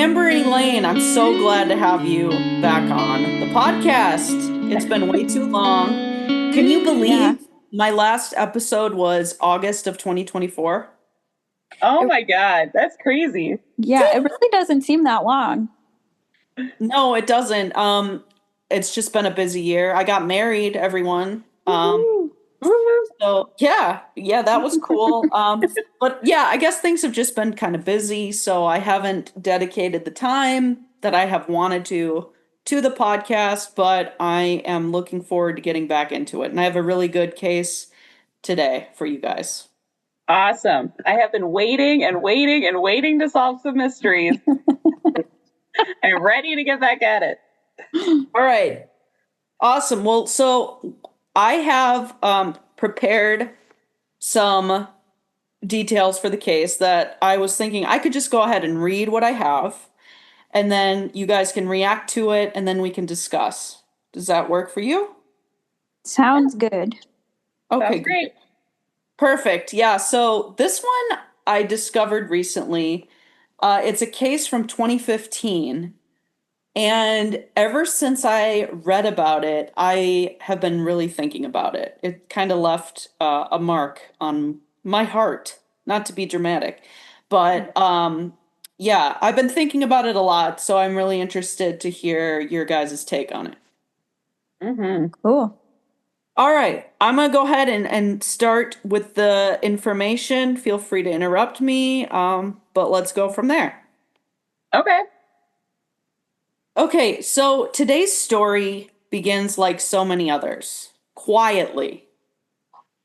Amber and Elaine, I'm so glad to have you back on the podcast. It's been way too long. Can you Yeah. believe my last episode was August of 2024? Oh It, my God, that's crazy. yeah, it really doesn't seem that long. No, it doesn't. It's just been a busy year. I got married, everyone. Woohoo. Woo-hoo. So yeah, that was cool. But yeah, I guess things have just been kind of busy, so I haven't dedicated the time that I have wanted to the podcast, but I am looking forward to getting back into it. And I have a really good case today for you guys. Awesome. I have been waiting and waiting and waiting to solve some mysteries. I'm ready to get back at it. All right. Awesome. Well, so I have prepared some details for the case that I was thinking I could just go ahead and read what I have, and then you guys can react to it, and then we can discuss. Does that work for you? Sounds good. Okay, Sounds great. perfect. Yeah, so this one I discovered recently. It's a case from 2015. And ever since I read about it, I have been really thinking about it. It kind of left a mark on my heart, not to be dramatic. But yeah, I've been thinking about it a lot, so I'm really interested to hear your guys' take on it. Mm-hmm. Cool. All right, I'm going to go ahead and start with the information. Feel free to interrupt me, but let's go from there. Okay. Okay, so today's story begins like so many others. Quietly.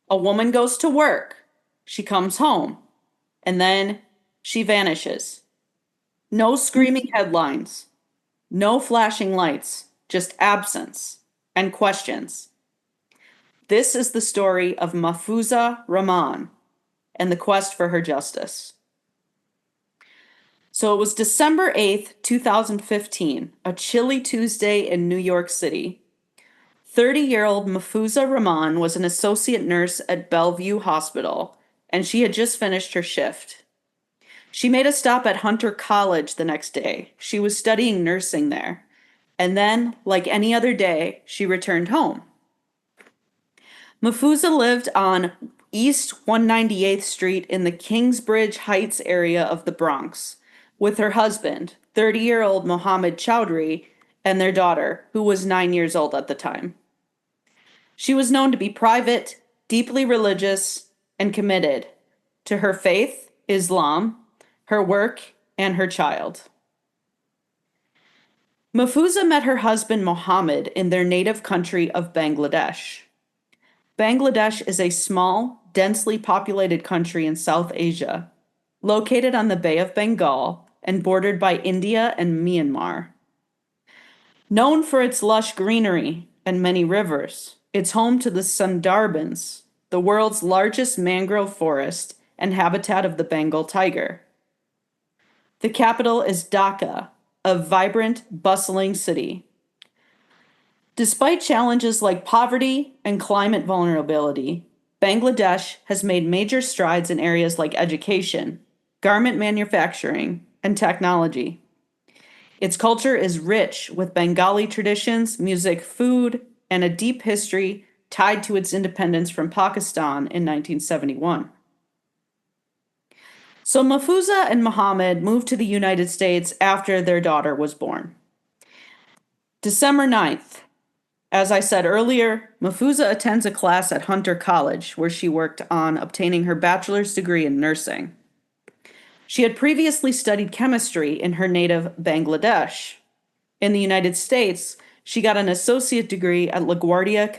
A woman goes to work. She comes home. And then she vanishes. No screaming headlines. No flashing lights. Just absence and questions. This is the story of Mahfuza Rahman and the quest for her justice. So it was December 8th, 2015, a chilly Tuesday in New York City. 30-year-old Mahfuza Rahman was an associate nurse at Bellevue Hospital, and she had just finished her shift. She made a stop at Hunter College the next day. She was studying nursing there. And then, like any other day, she returned home. Mahfuza lived on East 198th Street in the Kingsbridge Heights area of the Bronx with her husband, 30-year-old Mohammed Chowdhury, and their daughter, who was 9 years old at the time. She was known to be private, deeply religious, and committed to her faith, Islam, her work, and her child. Mahfuza met her husband Mohammed in their native country of Bangladesh. Bangladesh is a small, densely populated country in South Asia, located on the Bay of Bengal and bordered by India and Myanmar. Known for its lush greenery and many rivers, it's home to the Sundarbans, the world's largest mangrove forest and habitat of the Bengal tiger. The capital is Dhaka, a vibrant, bustling city. Despite challenges like poverty and climate vulnerability, Bangladesh has made major strides in areas like education, garment manufacturing, and technology. Its culture is rich with Bengali traditions, music, food, and a deep history tied to its independence from Pakistan in 1971. So Mahfuza and Mohammed moved to the United States after their daughter was born. December 9th. As I said earlier, Mahfuza attends a class at Hunter College where she worked on obtaining her bachelor's degree in nursing. She had previously studied chemistry in her native Bangladesh. In the United States, she got an associate degree at LaGuardia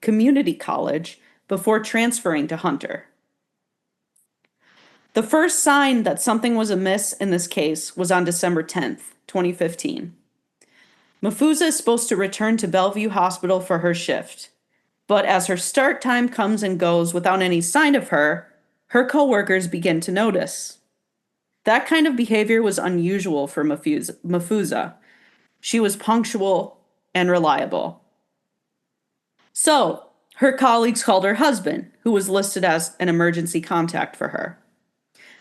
Community College before transferring to Hunter. The first sign that something was amiss in this case was on December 10th, 2015. Mahfuza is supposed to return to Bellevue Hospital for her shift, but as her start time comes and goes without any sign of her, her coworkers begin to notice. That kind of behavior was unusual for Mahfuza. She was punctual and reliable. So, her colleagues called her husband, who was listed as an emergency contact for her.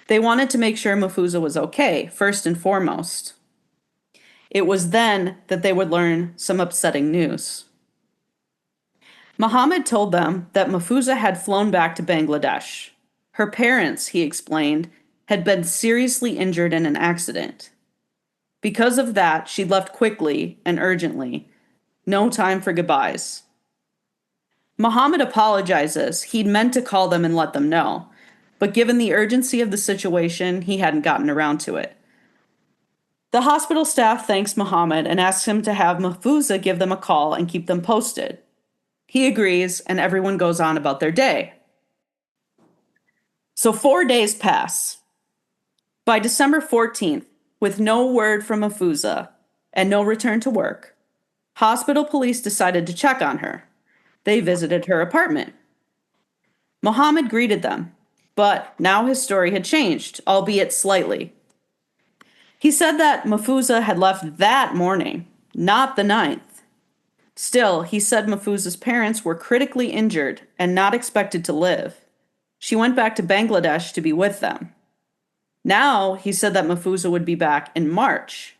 They wanted to make sure Mahfuza was okay, first and foremost. It was then that they would learn some upsetting news. Mohammed told them that Mahfuza had flown back to Bangladesh. Her parents, he explained, had been seriously injured in an accident. Because of that, she left quickly and urgently. No time for goodbyes. Mohammed apologizes. He'd meant to call them and let them know, but given the urgency of the situation, he hadn't gotten around to it. The hospital staff thanks Mohammed and asks him to have Mahfuza give them a call and keep them posted. He agrees, and everyone goes on about their day. So 4 days pass. By December 14th, with no word from Mahfuza and no return to work, hospital police decided to check on her. They visited her apartment. Mohammed greeted them, but now his story had changed, albeit slightly. He said that Mahfuza had left that morning, not the 9th. Still, he said Mahfuza's parents were critically injured and not expected to live. She went back to Bangladesh to be with them. Now, he said that Mahfuza would be back in March.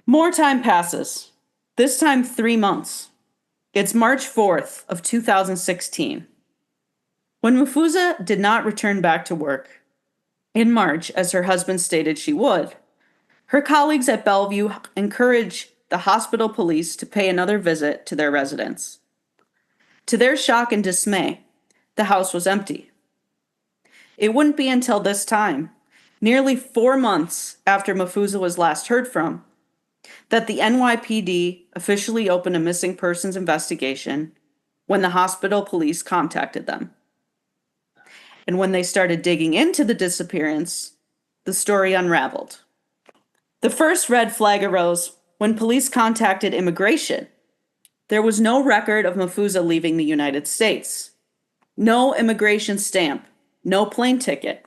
More time passes, this time 3 months. It's March 4th of 2016. When Mahfuza did not return back to work in March, as her husband stated she would, her colleagues at Bellevue encouraged the hospital police to pay another visit to their residence. To their shock and dismay, the house was empty. It wouldn't be until this time, nearly 4 months after Mahfuza was last heard from, that the NYPD officially opened a missing persons investigation when the hospital police contacted them. And when they started digging into the disappearance, the story unraveled. The first red flag arose when police contacted immigration. There was no record of Mahfuza leaving the United States. No immigration stamp, no plane ticket.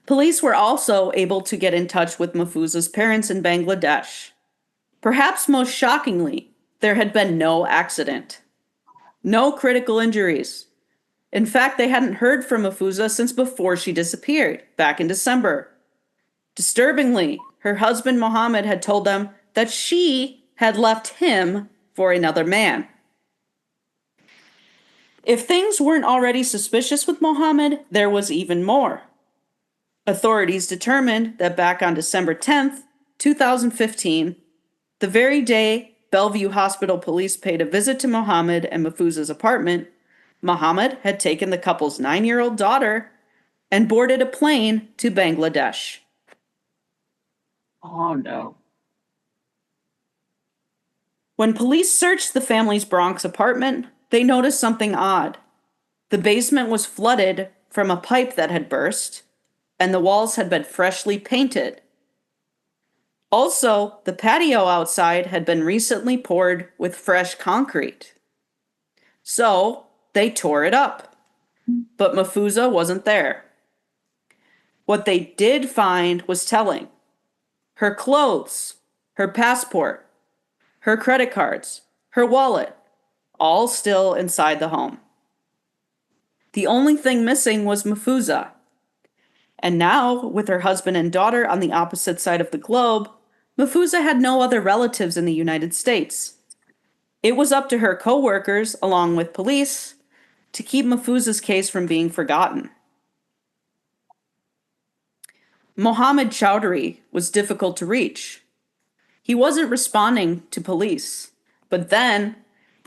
Police were also able to get in touch with Mahfuza's parents in Bangladesh. Perhaps most shockingly, there had been no accident. No critical injuries. In fact, they hadn't heard from Mahfuza since before she disappeared, back in December. Disturbingly, her husband Mohammed had told them that she had left him for another man. If things weren't already suspicious with Mohammed, there was even more. Authorities determined that back on December 10th, 2015, the very day Bellevue Hospital police paid a visit to Mohammed and Mahfuza's apartment, Mohammed had taken the couple's 9-year-old daughter and boarded a plane to Bangladesh. Oh, no. When police searched the family's Bronx apartment, they noticed something odd. The basement was flooded from a pipe that had burst, and the walls had been freshly painted. Also, the patio outside had been recently poured with fresh concrete. So, they tore it up. But Mahfuza wasn't there. What they did find was telling. Her clothes, her passport, her credit cards, her wallet, all still inside the home. The only thing missing was Mahfuza. And now, with her husband and daughter on the opposite side of the globe, Mahfuza had no other relatives in the United States. It was up to her co-workers, along with police, to keep Mahfuza's case from being forgotten. Mohammed Chowdhury was difficult to reach. He wasn't responding to police, but then,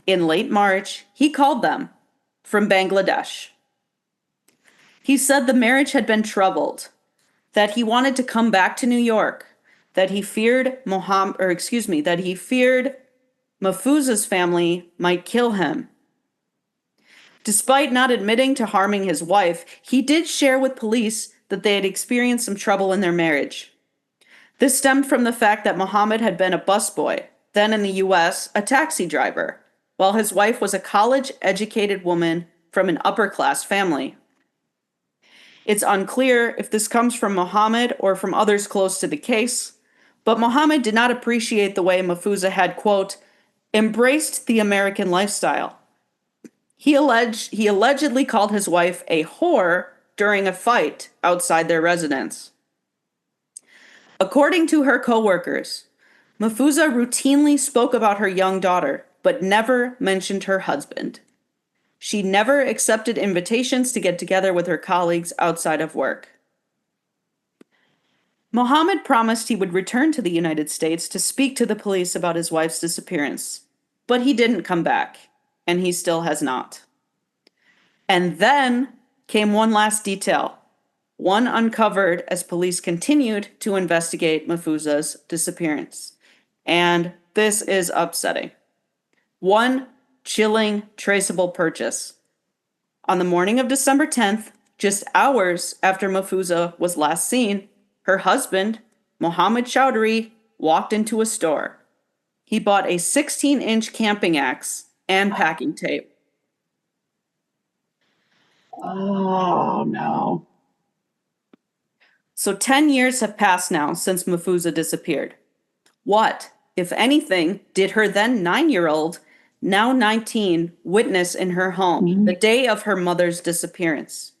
in late March, he called them from Bangladesh. He said the marriage had been troubled, that he wanted to come back to New York, that he feared Mahfuza's family might kill him. Despite not admitting to harming his wife, he did share with police that they had experienced some trouble in their marriage. This stemmed from the fact that Mohammed had been a busboy, then in the U.S., a taxi driver, while his wife was a college-educated woman from an upper-class family. It's unclear if this comes from Mohammed or from others close to the case, but Mohammed did not appreciate the way Mahfuza had, quote, embraced the American lifestyle. He allegedly called his wife a whore during a fight outside their residence. According to her coworkers, Mahfuza routinely spoke about her young daughter, but never mentioned her husband. She never accepted invitations to get together with her colleagues outside of work. Mohammed promised he would return to the United States to speak to the police about his wife's disappearance, but he didn't come back, and he still has not. And then came one last detail, one uncovered as police continued to investigate Mahfuza's disappearance. And this is upsetting. One chilling, traceable purchase. On the morning of December 10th, just hours after Mahfuza was last seen, her husband, Mohammed Chowdhury, walked into a store. He bought a 16-inch camping axe and packing tape. Oh, no. So 10 years have passed now since Mahfuza disappeared. What, if anything, did her then 9-year-old, now 19, witness in her home the day of her mother's disappearance?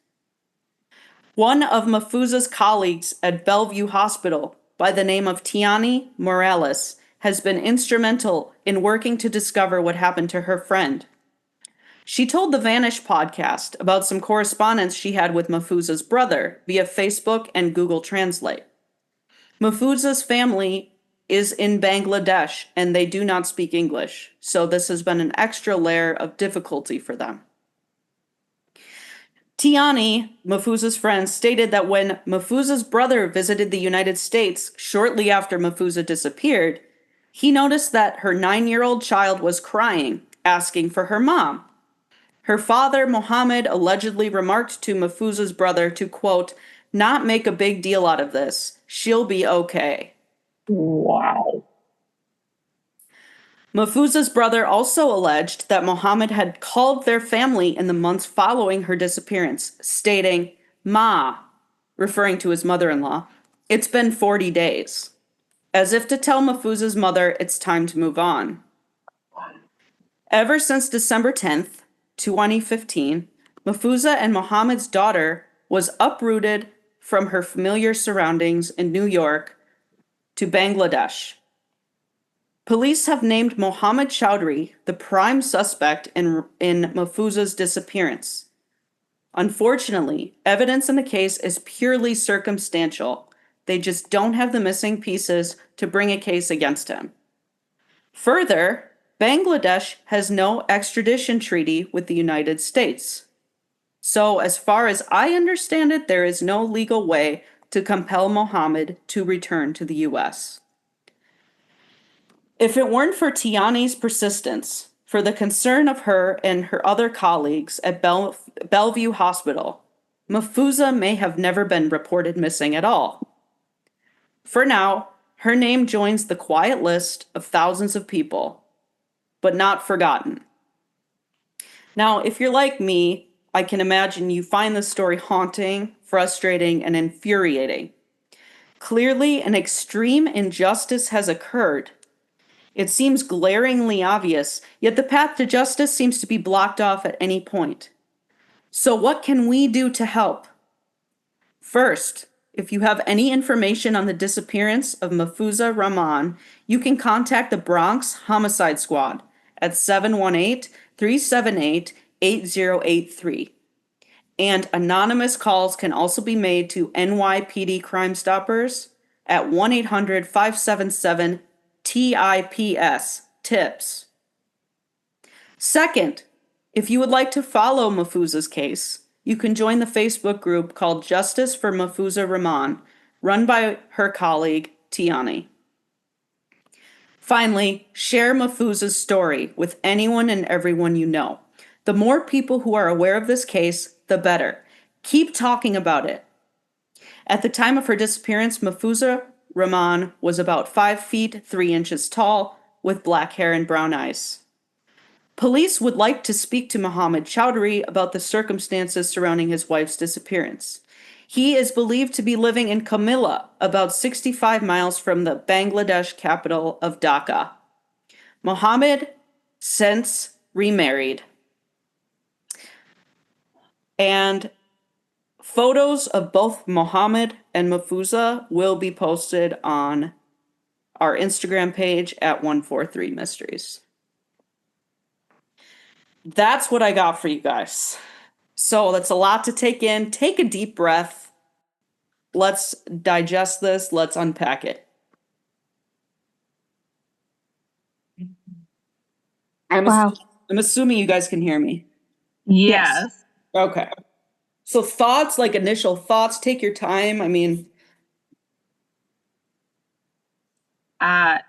One of Mahfuza's colleagues at Bellevue Hospital, by the name of Tiani Morales, has been instrumental in working to discover what happened to her friend. She told the Vanish podcast about some correspondence she had with Mahfuza's brother via Facebook and Google Translate. Mahfuza's family is in Bangladesh and they do not speak English, so this has been an extra layer of difficulty for them. Tiani, Mahfuza's friend, stated that when Mahfuza's brother visited the United States shortly after Mahfuza disappeared, he noticed that her 9-year-old child was crying, asking for her mom. Her father, Mohammed, allegedly remarked to Mahfuza's brother to, quote, not make a big deal out of this. She'll be okay. Wow. Mahfuza's brother also alleged that Mohammed had called their family in the months following her disappearance, stating, Ma, referring to his mother-in-law, it's been 40 days, as if to tell Mahfuza's mother it's time to move on. Ever since December 10th, 2015, Mahfuza and Mohammed's daughter was uprooted from her familiar surroundings in New York to Bangladesh. Police have named Mohammed Chowdhury the prime suspect in Mahfuza's disappearance. Unfortunately, evidence in the case is purely circumstantial. They just don't have the missing pieces to bring a case against him. Further, Bangladesh has no extradition treaty with the United States. So, as far as I understand it, there is no legal way to compel Mohammed to return to the U.S. If it weren't for Tiani's persistence, for the concern of her and her other colleagues at Bellevue Hospital, Mahfuza may have never been reported missing at all. For now, her name joins the quiet list of thousands of people, but not forgotten. Now, if you're like me, I can imagine you find this story haunting, frustrating, and infuriating. Clearly, an extreme injustice has occurred. It seems glaringly obvious, yet the path to justice seems to be blocked off at any point. So what can we do to help? First, if you have any information on the disappearance of Mahfuza Rahman, you can contact the Bronx Homicide Squad at 718-378-8083. And anonymous calls can also be made to NYPD Crime Stoppers at 1-800-577-TIPS, TIPS. Second, if you would like to follow Mahfuza's case, you can join the Facebook group called Justice for Mahfuza Rahman, run by her colleague, Tiani. Finally, share Mahfuza's story with anyone and everyone you know. The more people who are aware of this case, the better. Keep talking about it. At the time of her disappearance, Mahfuza Rahman was about 5 feet 3 inches tall, with black hair and brown eyes. Police would like to speak to Mohammed Chowdhury about the circumstances surrounding his wife's disappearance. He is believed to be living in Comilla, about 65 miles from the Bangladesh capital of Dhaka. Mohammed since remarried. And photos of both Mohammed and Mahfuza will be posted on our Instagram page at 143 Mysteries. That's what I got for you guys. So that's a lot to take in. Take a deep breath. Let's digest this. Let's unpack it. Wow. I'm assuming you guys can hear me. Yes. Okay. So thoughts, like initial thoughts, take your time. I mean,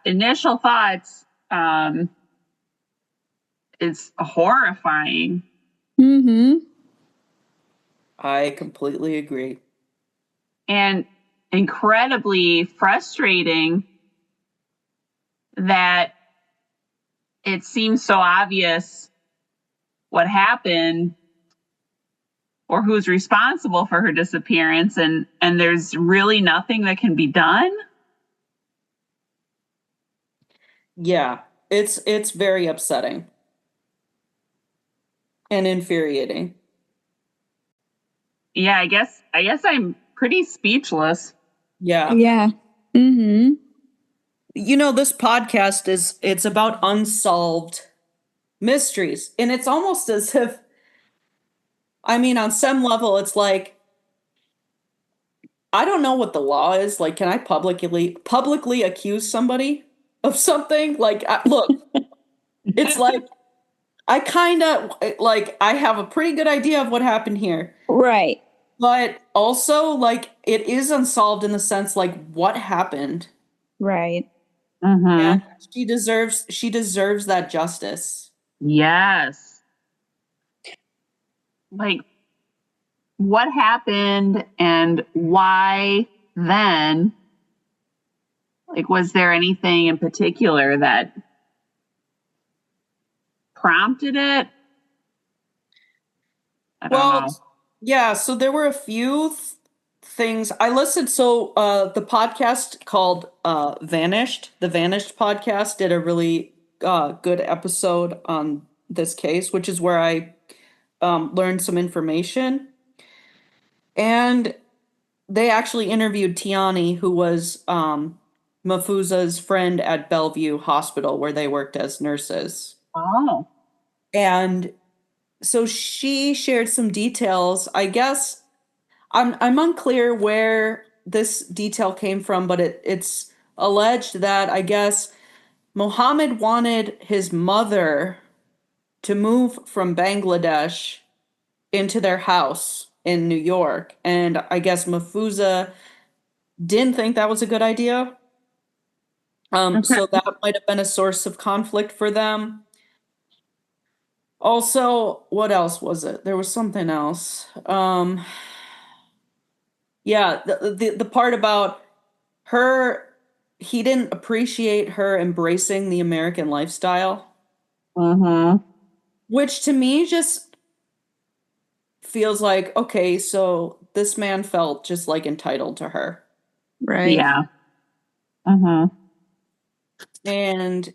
Initial thoughts, it's horrifying. Mm-hmm. I completely agree. And incredibly frustrating that it seems so obvious what happened or who's responsible for her disappearance, and there's really nothing that can be done. Yeah, it's very upsetting and infuriating. Yeah, I guess I'm pretty speechless. Yeah. Yeah. Mm-hmm. You know, this podcast it's about unsolved mysteries. And it's almost as if, I mean, on some level, it's like, I don't know what the law is. Like, can I publicly accuse somebody of something? Like, look, it's like, I kind of, like, I have a pretty good idea of what happened here. Right. But also, like, it is unsolved in the sense, like, what happened? Right. Mm-hmm. And she deserves that justice. Yes. Like, what happened and why then? Like, was there anything in particular that prompted it? I don't know. Yeah, so there were a few things I listened. So the podcast called Vanished, the Vanished podcast, did a really good episode on this case, which is where I learned some information. And they actually interviewed Tiani, who was Mafuza's friend at Bellevue Hospital, where they worked as nurses. Oh. And so she shared some details. I guess I'm unclear where this detail came from, but it's alleged that I guess Mohammed wanted his mother to move from Bangladesh into their house in New York, and I guess Mahfuza didn't think that was a good idea. Okay. So that might have been a source of conflict for them. Also, what else was it? There was something else. Yeah, the part about her, he didn't appreciate her embracing the American lifestyle, Mm-hmm. which to me just feels like, okay, so this man felt just like entitled to her. Right. Yeah. Mm-hmm. And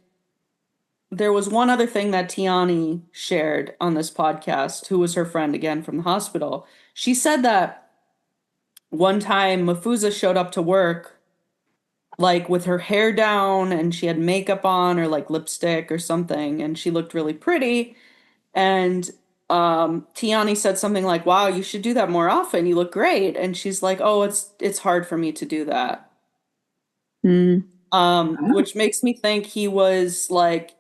there was one other thing that Tiani shared on this podcast, who was her friend again from the hospital. She said that one time Mahfuza showed up to work like with her hair down and she had makeup on or like lipstick or something, and she looked really pretty. And Tiani said something like, "Wow, you should do that more often. You look great." And she's like, "Oh, it's hard for me to do that." Mm. Which makes me think he was like,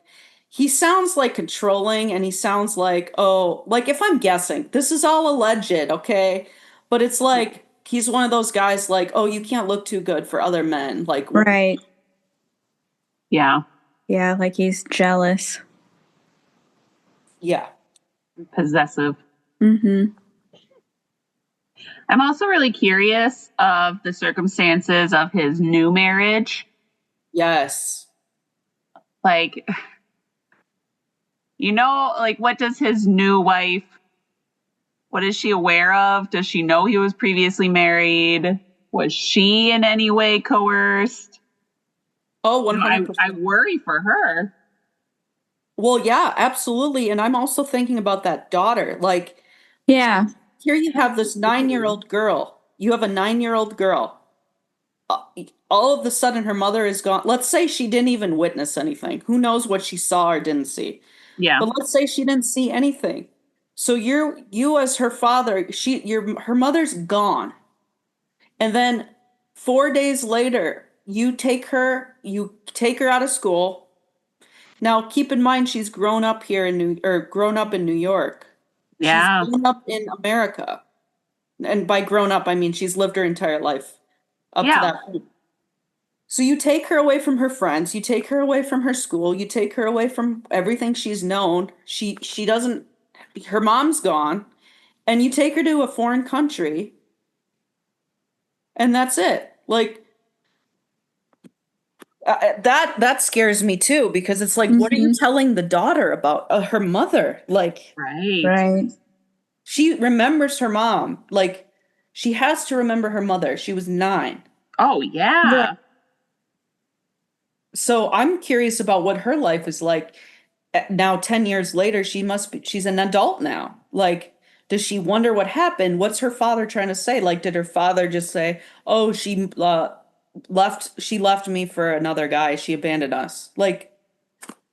he sounds like controlling, and he sounds like, oh, like if I'm guessing, this is all alleged, okay? But it's like he's one of those guys like, oh, you can't look too good for other men. Like, Right. Yeah. Yeah, like he's jealous. yeah. Possessive. Mm-hmm. I'm also really curious of the circumstances of his new marriage. Yes. Like, like what does his new wife, what is she aware of? Does she know he was previously married? Was she in any way coerced? Oh, 100%. I worry for her. Well, yeah, absolutely. And I'm also thinking about that daughter. Like, Yeah. here you have this 9-year-old girl. You have a 9-year-old girl. All of a sudden, her mother is gone. Let's say she didn't even witness anything. Who knows what she saw or didn't see? Yeah. But let's say she didn't see anything. So you as her father, her mother's gone. And then 4 days later, you take her out of school. Now keep in mind she's grown up here grown up in New York. She's Yeah. grown up in America. And by grown up, I mean she's lived her entire life up to Yeah. that point. So you take her away from her friends, you take her away from her school, you take her away from everything she's known. She doesn't, her mom's gone, and you take her to a foreign country, and that's it. Like that scares me too, because it's like, what are you telling the daughter about her mother? Like, Right. she remembers her mom. Like, she has to remember her mother. She was 9. Oh, yeah. Right. So I'm curious about what her life is like now. 10 years later, she's an adult now. Like, does she wonder what happened? What's her father trying to say? Like, did her father just say, oh, she left me for another guy, she abandoned us? Like,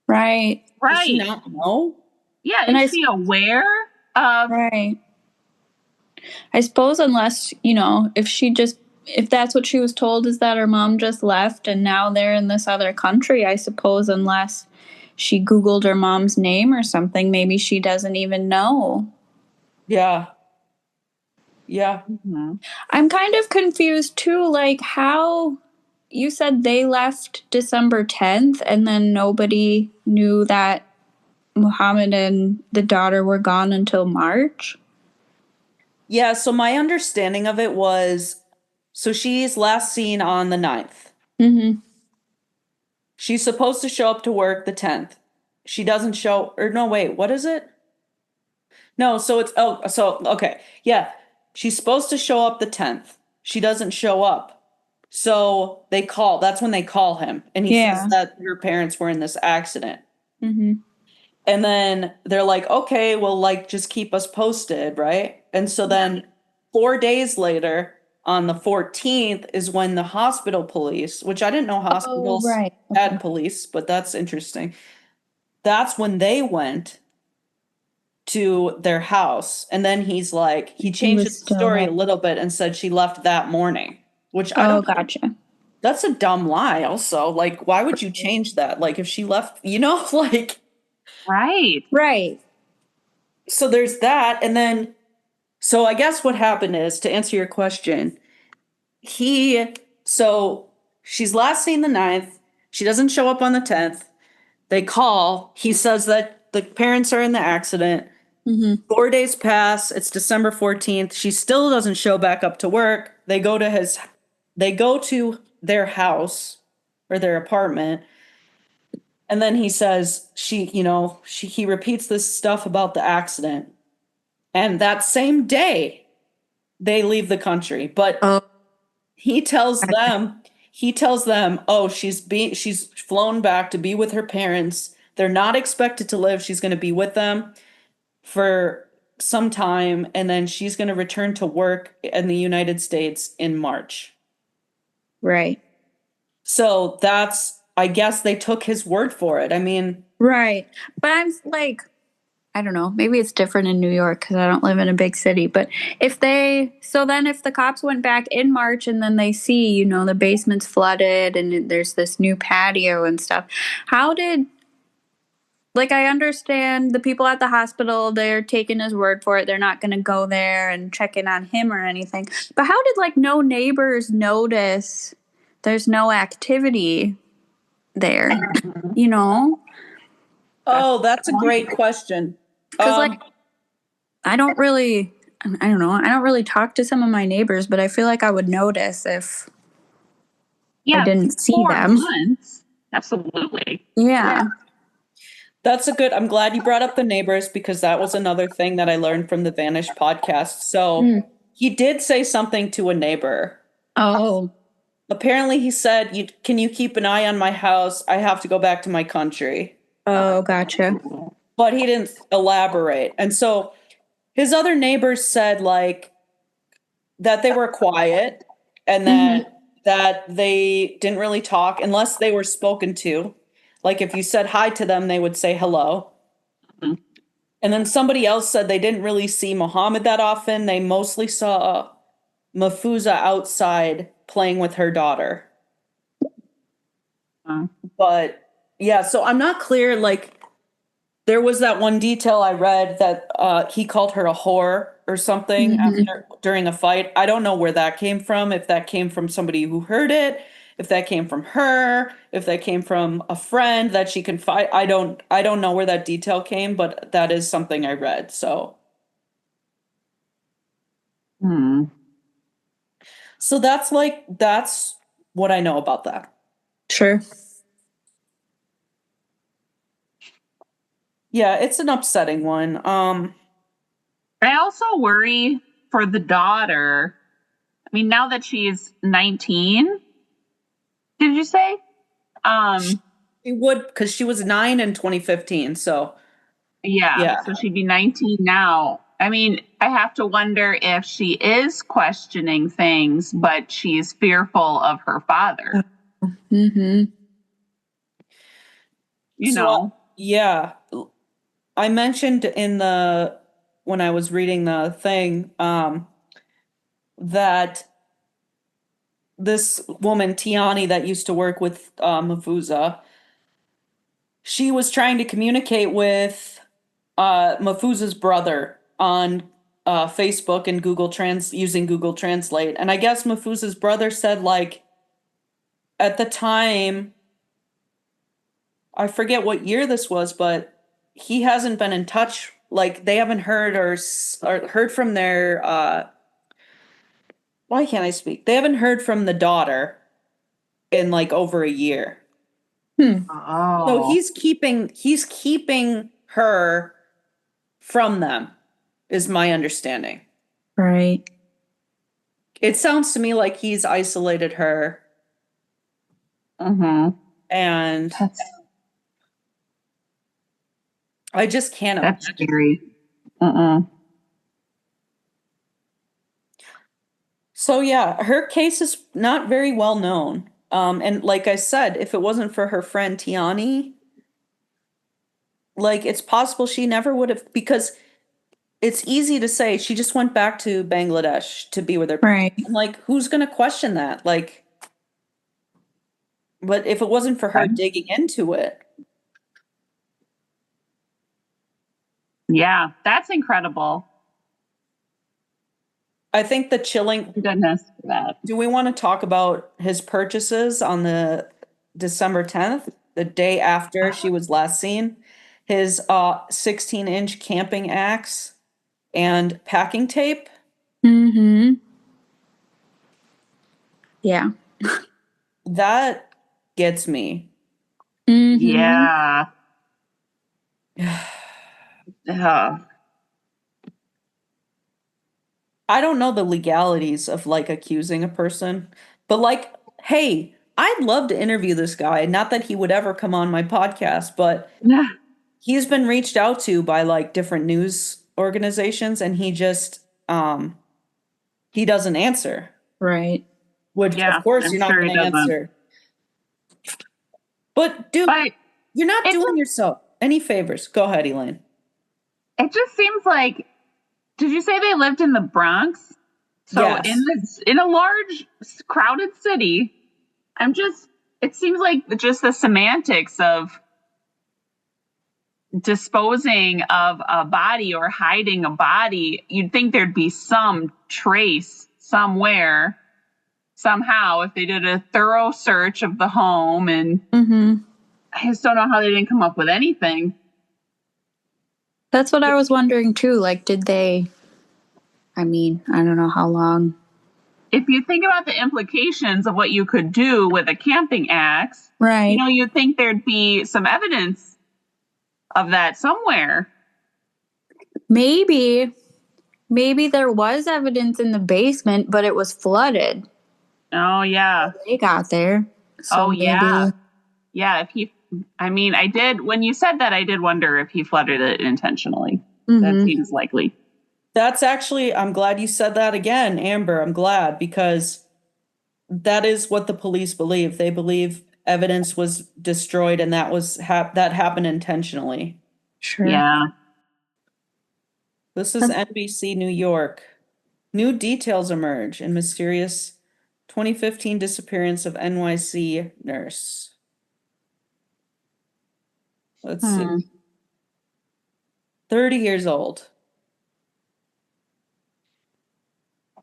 Right. does she Right. not know? Yeah. And Is she aware of? Right. I suppose unless, if that's what she was told, is that her mom just left and now they're in this other country, I suppose, unless she Googled her mom's name or something, maybe she doesn't even know. Yeah. Yeah. Mhm. I'm kind of confused too, like how you said they left December 10th and then nobody knew that Muhammad and the daughter were gone until March. Yeah, so my understanding of it was, so she's last seen on the 9th. Mm-hmm. She's supposed to show up to work the 10th. She doesn't show, or no, wait, what is it? No, okay. Yeah, she's supposed to show up the 10th. She doesn't show up. So that's when they call him, and he says that your parents were in this accident. Mm-hmm. And then they're like, okay, well, like, just keep us posted, right? And so then 4 days later, on the 14th, is when the hospital police, which I didn't know hospitals right. had police, but that's interesting. That's when they went to their house. And then he changed his story a little bit and said she left that morning, which I don't. Gotcha. That's a dumb lie also. Like, why would you change that? Like, if she left, like. Right. Right. So there's that. And then, so I guess what happened is, to answer your question, so she's last seen the 9th. She doesn't show up on the 10th. They call. He says that the parents are in the accident. Mm-hmm. 4 days pass. It's December 14th. She still doesn't show back up to work. They go to their house or their apartment. And then he says he repeats this stuff about the accident. And that same day they leave the country. But he tells them, oh, she's flown back to be with her parents. They're not expected to live. She's going to be with them for some time, and then she's going to return to work in the United States in March. Right. So I guess they took his word for it. I mean, right. But I'm like, I don't know, maybe it's different in New York because I don't live in a big city. But if the cops went back in March and then they see, the basement's flooded and there's this new patio and stuff, I understand the people at the hospital, they're taking his word for it. They're not going to go there and check in on him or anything. But how did no neighbors notice there's no activity there? Oh, that's a great question. Because I don't really talk to some of my neighbors, but I feel like I would notice if I didn't see 4 them. months. Absolutely. Yeah. I'm glad you brought up the neighbors, because that was another thing that I learned from the Vanish podcast. So he did say something to a neighbor. Oh. Apparently he said, can you keep an eye on my house? I have to go back to my country. Oh, gotcha. But he didn't elaborate. And so his other neighbors said like that they were quiet and Mhm. that they didn't really talk unless they were spoken to. Like if you said hi to them, they would say hello. Mhm. And then somebody else said they didn't really see Muhammad that often. They mostly saw Mahfuza outside playing with her daughter. Uh, But yeah, so I'm not clear. Like there was that one detail I read that he called her a whore or something Mhm. after during a fight. I don't know where that came from. If that came from somebody who heard it, if that came from her, if that came from a friend that she confide. I don't know where that detail came, but that is something I read. hmm. So that's what I know about that. Sure. Yeah, it's an upsetting one. I also worry for the daughter. I mean, now that she's 19, did you say? She would because she was 9 in 2015. So Yeah, yeah. so she'd be 19 now. I mean, I have to wonder if she is questioning things, but she's fearful of her father, Mhm. you So know? yeah, I mentioned in the when I was reading the thing that this woman Tiani that used to work with Mafuza, she was trying to communicate with Mafuza's brother on Facebook and using Google Translate. And I guess Mafuza's brother said like at the time, I forget what year this was, but he hasn't been in touch. Like they haven't heard or heard from their why can't I speak? They haven't heard from the daughter in like over a year. Hmm. So Oh, he's keeping her from them, is my understanding. Right. It sounds to me like he's isolated her mm-hmm. and That's I just can't that's imagine. scary. Uh-uh. So yeah, her case is not very well known. And like I said, if it wasn't for her friend Tiani, like it's possible she never would have because it's easy to say she just went back to Bangladesh to be with her parents. Right. I'm like, who's gonna question that? Like, but if it wasn't for her Okay. digging into it, Yeah, that's incredible. I think the chilling. Thank goodness for that. Do we want to talk about his purchases on the December 10th, the day after she was last seen? His 16-inch camping axe and packing tape. Mhm. Yeah. That gets me. Mhm. Yeah. Ugh. I don't know the legalities of like accusing a person, but like, hey, I'd love to interview this guy. Not that he would ever come on my podcast, but he's been reached out to by like different news organizations and he doesn't answer, Right. which of Yeah, course I'm you're not sure going he to doesn't. answer. But dude, But you're not it doing just yourself any favors. Go ahead, Elaine. it just seems like, did you say they lived in the Bronx? So Yes. in a large crowded city, I'm just it seems like just the semantics of disposing of a body or hiding a body, you'd think there'd be some trace somewhere, somehow, if they did a thorough search of the home. And Mhm. I just don't know how they didn't come up with anything. That's what I was wondering too. Like, did they? I mean, I don't know how long. If you think about the implications of what you could do with a camping axe, Right. you'd think there'd be some evidence of that somewhere. Maybe. Maybe there was evidence in the basement, but it was flooded. Oh, yeah. They got there. So Oh, yeah. maybe. Yeah. I did, when you said that, I did wonder if he flooded it intentionally. That Mhm. seems likely. That's actually, I'm glad you said that again, Amber. I'm glad because that is what the police believe. They believe evidence was destroyed and that happened intentionally. Sure. Yeah. This is NBC New York. New details emerge in mysterious 2015 disappearance of NYC nurse. Let's see. 30 years old.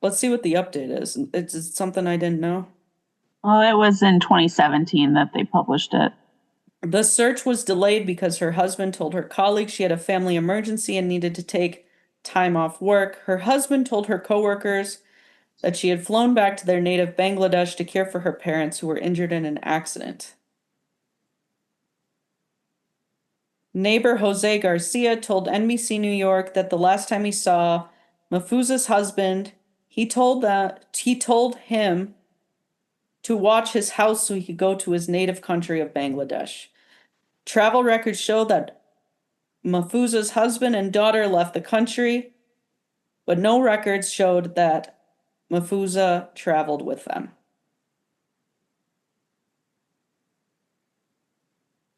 Let's see what the update is. It's something I didn't know. Well, it was in 2017 that they published it. The search was delayed because her husband told her colleagues she had a family emergency and needed to take time off work. Her husband told her coworkers that she had flown back to their native Bangladesh to care for her parents who were injured in an accident. Neighbor Jose Garcia told NBC New York that the last time he saw Mahfuza's husband, he told him to watch his house so he could go to his native country of Bangladesh. Travel records show that Mahfuza's husband and daughter left the country, but no records showed that Mahfuza traveled with them.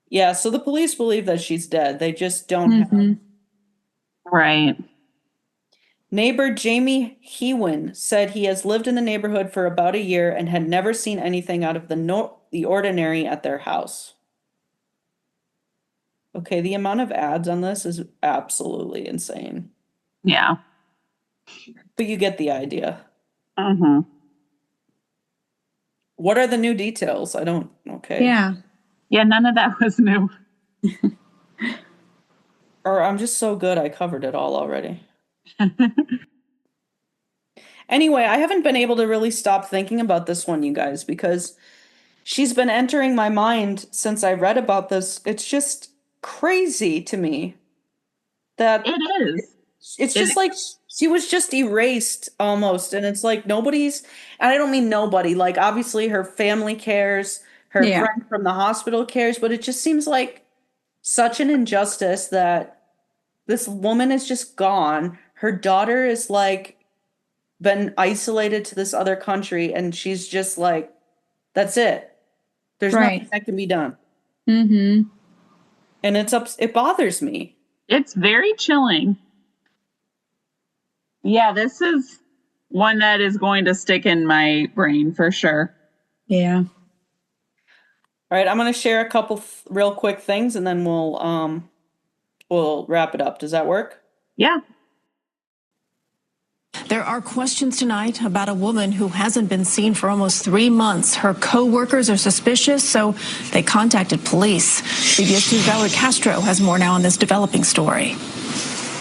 Yeah, so the police believe that she's dead. They just don't have. Right. Neighbor Jamie Hewen said he has lived in the neighborhood for about a year and had never seen anything out of the ordinary at their house. Okay, the amount of ads on this is absolutely insane. Yeah. But you get the idea. Mm-hmm. What are the new details? Okay. Yeah. Yeah, none of that was new. Or I'm just so good I covered it all already. Anyway, I haven't been able to really stop thinking about this one, you guys, because she's been entering my mind since I read about this. It's just crazy to me that It is. it's just like she was just erased almost. And it's like and I don't mean nobody, like obviously her family cares, her friend from the hospital cares, but it just seems like such an injustice that this woman is just gone. Her daughter is like been isolated to this other country and she's just like, that's it. There's nothing that can be done. Mm-hmm. And it bothers me. It's very chilling. Yeah, this is one that is going to stick in my brain for sure. Yeah. All right, I'm going to share a couple real quick things and then we'll wrap it up. Does that work? Yeah. There are questions tonight about a woman who hasn't been seen for almost 3 months. Her co-workers are suspicious, so they contacted police. CBS 2's Valerie Castro has more now on this developing story.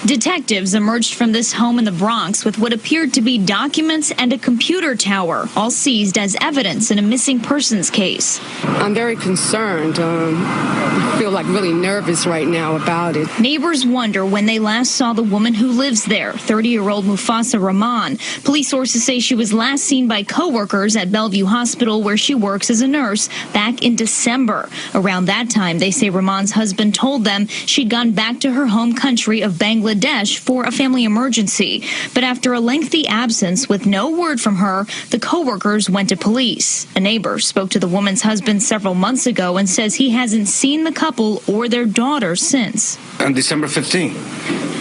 Detectives emerged from this home in the Bronx with what appeared to be documents and a computer tower, all seized as evidence in a missing persons case. I'm very concerned. I feel like really nervous right now about it. Neighbors wonder when they last saw the woman who lives there, 30-year-old Mahfuza Rahman. Police sources say she was last seen by coworkers at Bellevue Hospital, where she works as a nurse, back in December. Around that time, they say Rahman's husband told them she'd gone back to her home country of Bangladesh for a family emergency. But after a lengthy absence with no word from her, the coworkers went to police. A neighbor spoke to the woman's husband several months ago and says he hasn't seen the couple or their daughter since. On December 15th,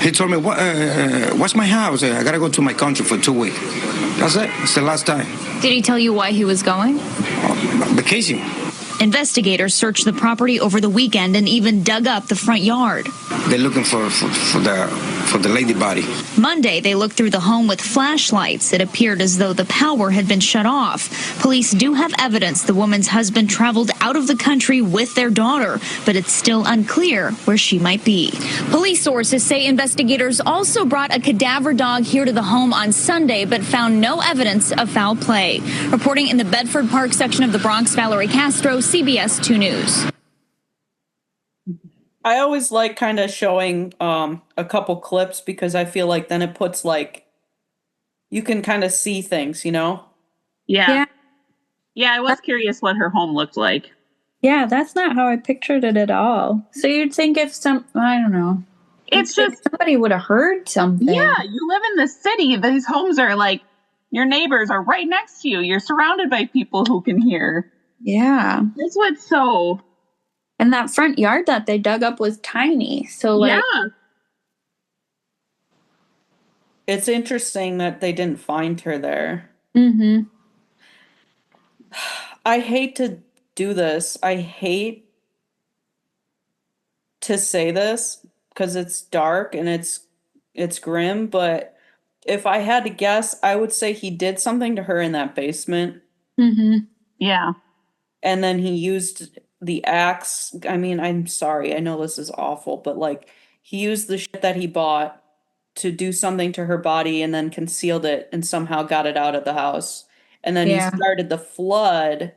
he told me, what's my house? I got to go to my country for 2 weeks. That's it. It's the last time. Did he tell you why he was going? Vacation. Investigators searched the property over the weekend and even dug up the front yard. They're looking for the lady body. Monday, they looked through the home with flashlights. It appeared as though the power had been shut off. Police do have evidence the woman's husband traveled out of the country with their daughter, but it's still unclear where she might be. Police sources say investigators also brought a cadaver dog here to the home on Sunday, but found no evidence of foul play. Reporting in the Bedford Park section of the Bronx, Valerie Castro, CBS 2 News. I always like kind of showing a couple clips because I feel like then it puts you can kind of see things, you know? Yeah. Yeah, I was curious what her home looked like. Yeah, that's not how I pictured it at all. So you'd think I don't know. It's just, somebody would have heard something. yeah, you live in the city. These homes are like, your neighbors are right next to you. You're surrounded by people who can hear. Yeah. That's what's so. And that front yard that they dug up was tiny. So, like, Yeah. It's interesting that they didn't find her there. mm-hmm. I hate to do this. I hate to say this because it's dark and it's grim, but if I had to guess, I would say he did something to her in that basement. Mm-hmm. Yeah. And then he used the axe. I mean, I'm sorry. I know this is awful, but like he used the shit that he bought to do something to her body and then concealed it and somehow got it out of the house. And then he Yeah. started the flood.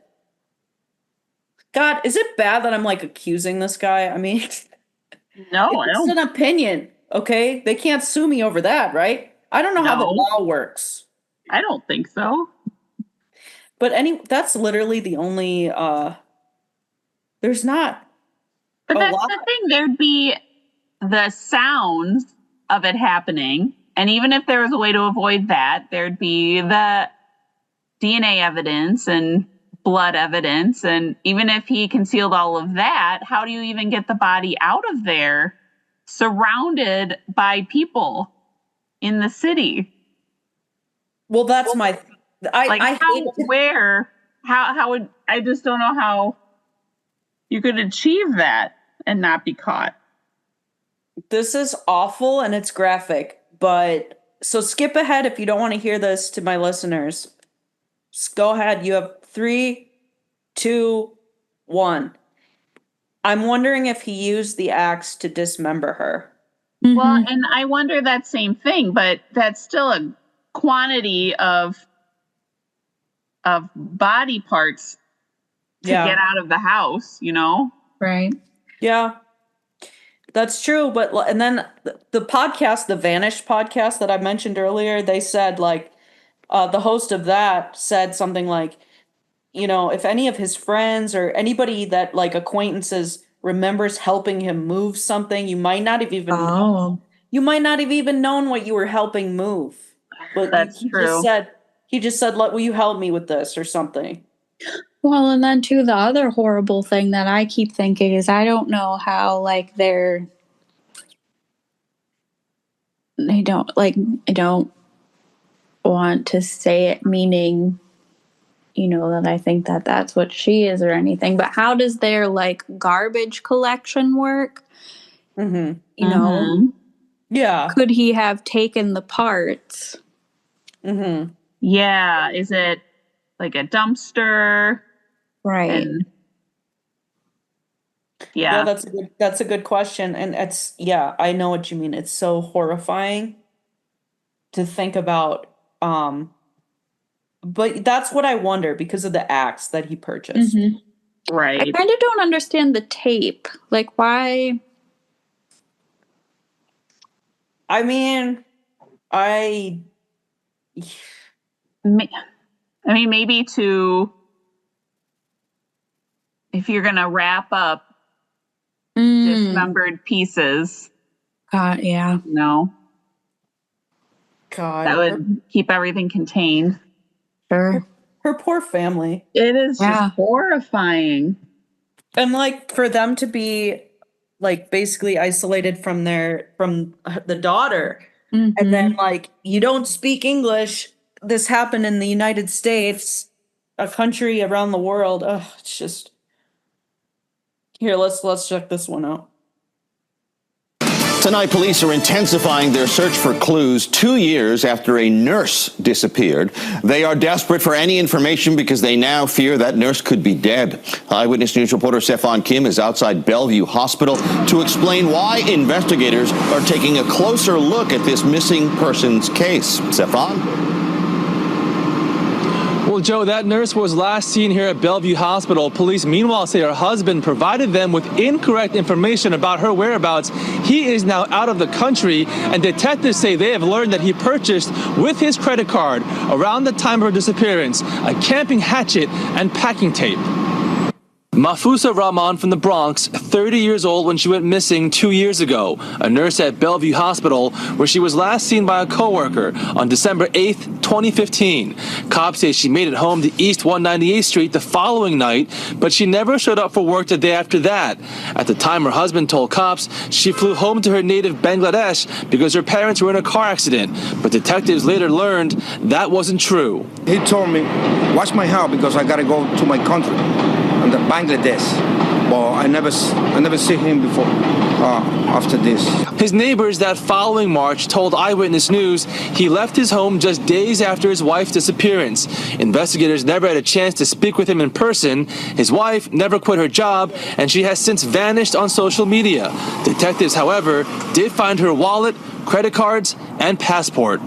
God, is it bad that I'm like accusing this guy? I mean, No, I it's don't. an opinion, okay? They can't sue me over that, right? I don't know how the No. law works. I don't think so. But that's literally the only there's not But a that's lot. the thing. There'd be the sounds of it happening. And even if there was a way to avoid that, there'd be the DNA evidence and blood evidence. And even if he concealed all of that, how do you even get the body out of there surrounded by people in the city? Well, that's my Like I how, hate to, where, how would, I just don't know how you could achieve that and not be caught. this is awful and it's graphic, but so skip ahead if you don't want to hear this to my listeners. Just go ahead. You have 3, 2, 1. I'm wondering if he used the axe to dismember her. Mm-hmm. Well, and I wonder that same thing, but that's still a quantity of body parts to get out of the house, you know? Right. Yeah. That's true, but and then the podcast, the Vanished podcast that I mentioned earlier, they said like the host of that said something like, you know, if any of his friends or anybody that like acquaintances remembers helping him move something, you might not have even you might not have even known what you were helping move. But That's he true. he just said, "Will you help me with this or something?" Well, and then too, the other horrible thing that I keep thinking is I don't know how like I don't want to say it meaning, you know, that I think that that's what she is or anything, but how does their like garbage collection work? Mm-hmm. You know, Yeah. could he have taken the parts? Mm-hmm. Yeah. Is it like a dumpster? Right. And Yeah, that's a good question. And I know what you mean. It's so horrifying to think about. But that's what I wonder because of the axe that he purchased. Mm-hmm. Right. I kind of don't understand the tape. Like, why? I mean, maybe if you're going to wrap up dismembered pieces. God, yeah. No. God. That would keep everything contained. Sure. Her poor family. It is just horrifying. And like for them to be like basically isolated from the daughter. Mm-hmm. And then like you don't speak English. This happened in the United States, a country around the world. Oh, it's just here, let's check this one out. Tonight, police are intensifying their search for clues 2 years after a nurse disappeared. They are desperate for any information because they now fear that nurse could be dead. Eyewitness News reporter Stefan Kim is outside Bellevue Hospital to explain why investigators are taking a closer look at this missing persons case. Stefan? Well, Joe, that nurse was last seen here at Bellevue Hospital. Police, meanwhile, say her husband provided them with incorrect information about her whereabouts. He is now out of the country, and detectives say they have learned that he purchased with his credit card around the time of her disappearance a camping hatchet and packing tape. Mahfuza Rahman from the Bronx, 30 years old when she went missing 2 years ago, a nurse at Bellevue Hospital, where she was last seen by a coworker on December 8th, 2015. Cops say she made it home to East 198th Street the following night, but she never showed up for work the day after that. At the time, her husband told cops she flew home to her native Bangladesh because her parents were in a car accident, but detectives later learned that wasn't true. He told me, watch my house because I gotta go to my country, and the Bangladesh. Well, I never see him before. After this, his neighbors that following March told Eyewitness News he left his home just days after his wife's disappearance. Investigators never had a chance to speak with him in person. His wife never quit her job, and she has since vanished on social media. Detectives, however, did find her wallet, credit cards, and passport.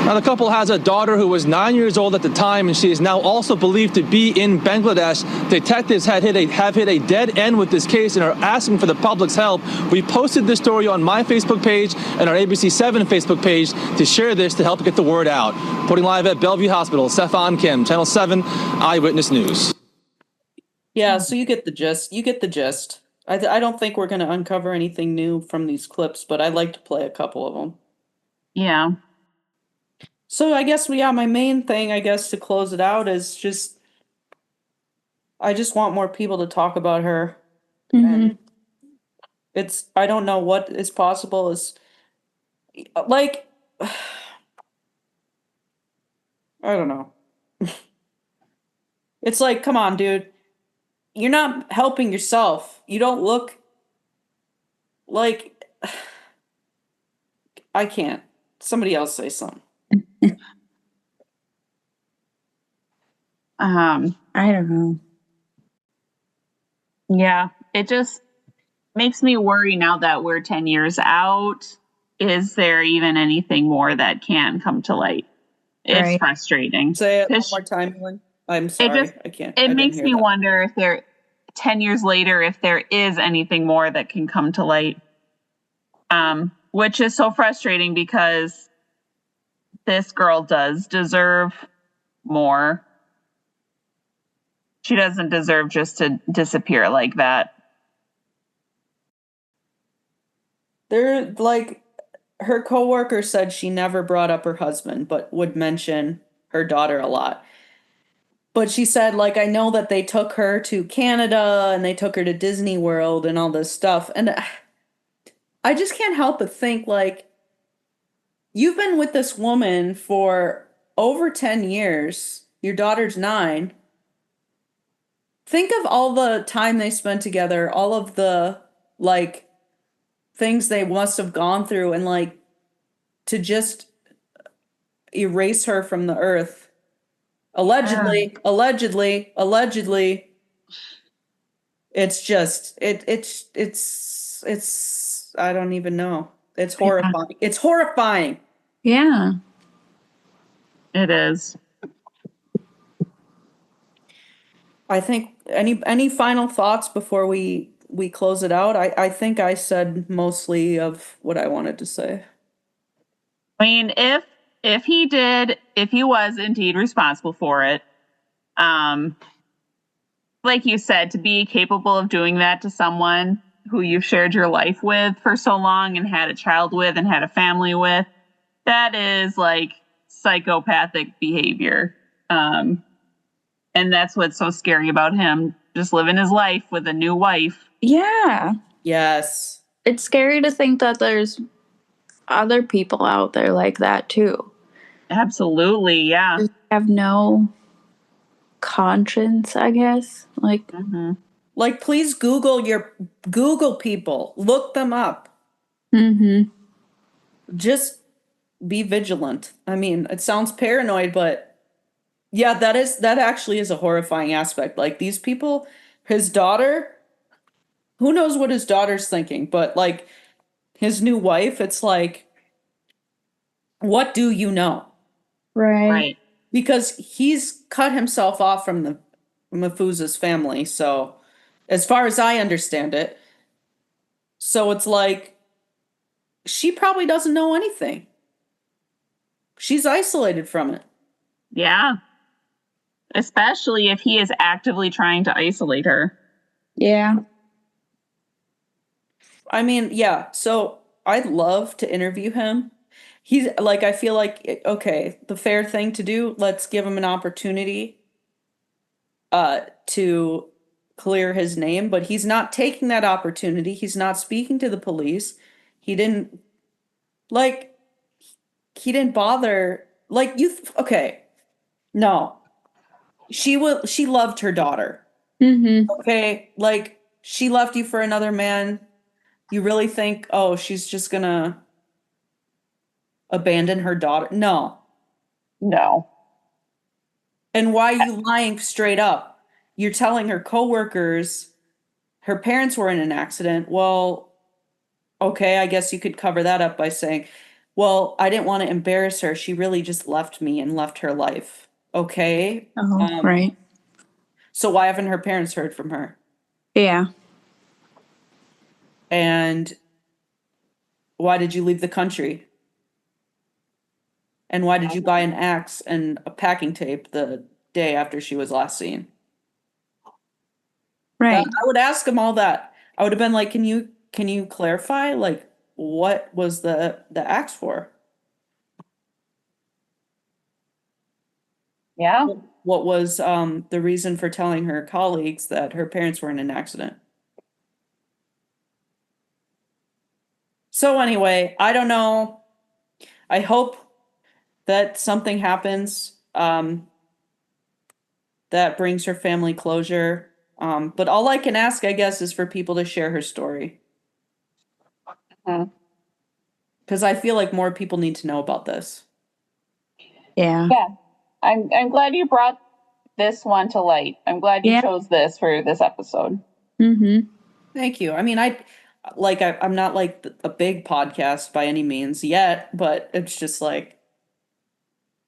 Now, the couple has a daughter who was 9 years old at the time, and she is now also believed to be in Bangladesh. Detectives have hit a dead end with this case and are asking for the public's help. We posted this story on my Facebook page and our ABC7 Facebook page to share this to help get the word out. Reporting live at Bellevue Hospital, Stefan Kim, Channel 7, Eyewitness News. Yeah, so you get the gist. I don't think we're going to uncover anything new from these clips, but I'd like to play a couple of them. Yeah. So I guess, my main thing, I guess, to close it out is I just want more people to talk about her. Mm-hmm. And I don't know what is possible is, like, I don't know. It's like, come on, dude. You're not helping yourself. You don't look like, I can't. Somebody else say something. I don't know. Yeah, it just makes me worry now that we're 10 years out. Is there even anything more that can come to light? It's frustrating. Say it one more time, Elaine. I'm sorry. I can't. It makes me wonder if 10 years later, if there is anything more that can come to light. Which is so frustrating because this girl does deserve more. She doesn't deserve just to disappear like that. Her coworker said she never brought up her husband, but would mention her daughter a lot. But she said, I know that they took her to Canada and they took her to Disney World and all this stuff. And I just can't help but think, you've been with this woman for over 10 years. Your daughter's 9. Think of all the time they spent together, all of the, things they must have gone through, and, to just erase her from the earth. Allegedly. It's just, it's, I don't even know. It's horrifying. It's horrifying. Yeah. It is. I think any final thoughts before we close it out? I think I said mostly of what I wanted to say. I mean, if he was indeed responsible for it, like you said, to be capable of doing that to someone who you've shared your life with for so long and had a child with and had a family with, that is psychopathic behavior. And that's what's so scary about him, just living his life with a new wife. Yeah. Yes. It's scary to think that there's other people out there like that too. Absolutely, yeah. They have no conscience, I guess. Please Google people. Look them up. Mm-hmm. Just be vigilant. I mean, it sounds paranoid, but yeah, that actually is a horrifying aspect. These people, his daughter, who knows what his daughter's thinking, but his new wife, it's what do you know? Right. Because he's cut himself off from the Mahfuza's family, so as far as I understand it. So it's she probably doesn't know anything. She's isolated from it. Yeah. especially if he is actively trying to isolate her. Yeah. I mean, yeah, so I'd love to interview him. He's like, I feel like, okay, the fair thing to do, let's give him an opportunity to clear his name, but he's not taking that opportunity. He's not speaking to the police. He didn't like he didn't bother okay. No. She loved her daughter. Mm-hmm. Okay, like she left you for another man. You really think, oh, she's just gonna abandon her daughter? No. No. And why are you lying straight up? You're telling her coworkers her parents were in an accident. Well, okay, I guess you could cover that up by saying, well, I didn't want to embarrass her. She really just left me and left her life. Okay. Oh, right. So why haven't her parents heard from her? Yeah. And why did you leave the country? And why did you buy an axe and a packing tape the day after she was last seen? Right. I would ask him all that. I would have been like, can you clarify? Like, what was the axe for? Yeah. What was the reason for telling her colleagues that her parents were in an accident? So anyway, I don't know. I hope that something happens that brings her family closure. But all I can ask, I guess, is for people to share her story. Because I feel like more people need to know about this. Yeah. Yeah. I'm glad you brought this one to light. I'm glad you chose this for this episode. Mm-hmm. Thank you. I mean, I'm not like a big podcast by any means yet, but it's just like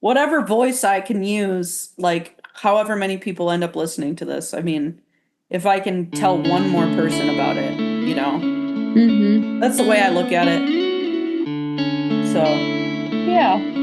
whatever voice I can use, like however many people end up listening to this. I mean, if I can tell one more person about it, Mm-hmm. that's the way I look at it. So, yeah.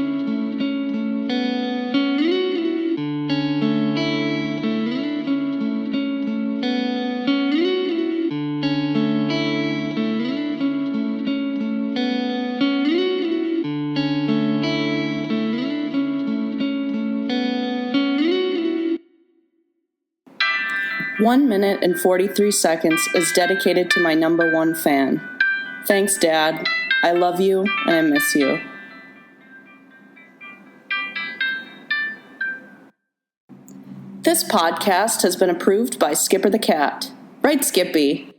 1 minute and 43 seconds is dedicated to my number one fan. Thanks, Dad. I love you and I miss you. This podcast has been approved by Skipper the Cat. Right, Skippy?